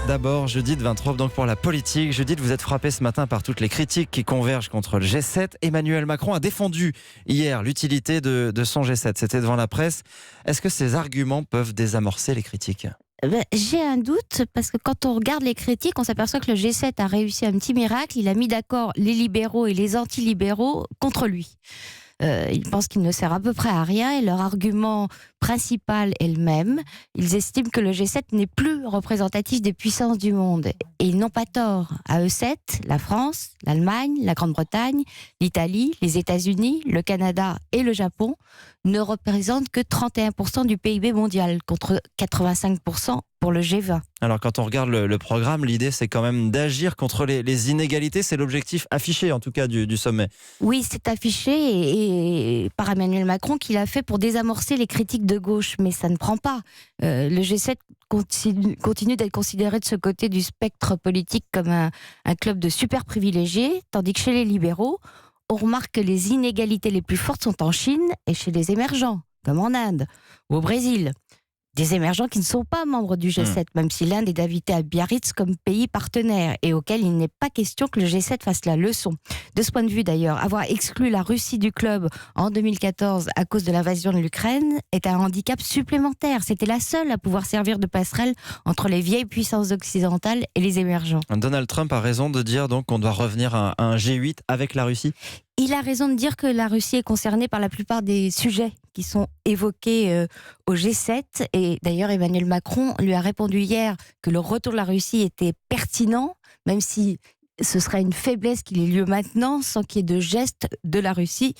D'abord, Judith Vintraube, donc pour la politique. Judith, vous êtes frappée ce matin par toutes les critiques qui convergent contre le G7. Emmanuel Macron a défendu hier l'utilité de son G7. C'était devant la presse. Est-ce que ces arguments peuvent désamorcer les critiques ? J'ai un doute, parce que quand on regarde les critiques, on s'aperçoit que le G7 a réussi un petit miracle. Il a mis d'accord les libéraux et les anti-libéraux contre lui. Ils pensent qu'il ne sert à peu près à rien et leur argument principal est le même. Ils estiment que le G7 n'est plus représentatif des puissances du monde. Et ils n'ont pas tort. À eux 7, la France, l'Allemagne, la Grande-Bretagne, l'Italie, les États-Unis, le Canada et le Japon ne représentent que 31% du PIB mondial, contre 85% pour le G20. Alors quand on regarde le programme, l'idée c'est quand même d'agir contre les inégalités. C'est l'objectif affiché en tout cas du sommet. Oui, c'est affiché et par Emmanuel Macron qu'il a fait pour désamorcer les critiques de gauche, mais ça ne prend pas. Le G7 continue d'être considéré de ce côté du spectre politique comme un club de super privilégiés, tandis que chez les libéraux, on remarque que les inégalités les plus fortes sont en Chine et chez les émergents, comme en Inde ou au Brésil. Des émergents qui ne sont pas membres du G7, même si l'Inde est invitée à Biarritz comme pays partenaire et auquel il n'est pas question que le G7 fasse la leçon. De ce point de vue d'ailleurs, avoir exclu la Russie du club en 2014 à cause de l'invasion de l'Ukraine est un handicap supplémentaire. C'était la seule à pouvoir servir de passerelle entre les vieilles puissances occidentales et les émergents. Donald Trump a raison de dire donc qu'on doit revenir à un G8 avec la Russie. Il a raison de dire que la Russie est concernée par la plupart des sujets qui sont évoqués au G7. Et d'ailleurs, Emmanuel Macron lui a répondu hier que le retour de la Russie était pertinent, même si ce serait une faiblesse qu'il ait lieu maintenant, sans qu'il y ait de geste de la Russie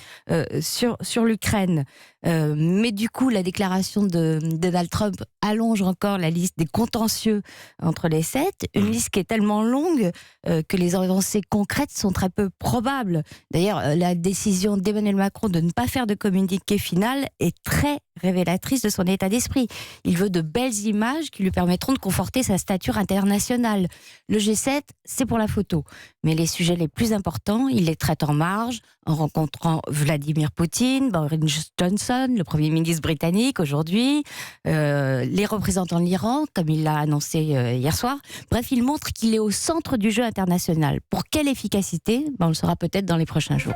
sur l'Ukraine. Mais du coup, la déclaration de Donald Trump allonge encore la liste des contentieux entre les 7, une liste qui est tellement longue que les avancées concrètes sont très peu probables. D'ailleurs, la décision d'Emmanuel Macron de ne pas faire de communiqué final est très révélatrice de son état d'esprit. Il veut de belles images qui lui permettront de conforter sa stature internationale. Le G7, c'est pour la photo. Mais les sujets les plus importants, il les traite en marge, en rencontrant Vladimir Poutine, Boris Johnson, le Premier ministre britannique aujourd'hui, les représentants de l'Iran, comme il l'a annoncé hier soir. Bref, il montre qu'il est au centre du jeu international. Pour quelle efficacité ? On le saura peut-être dans les prochains jours.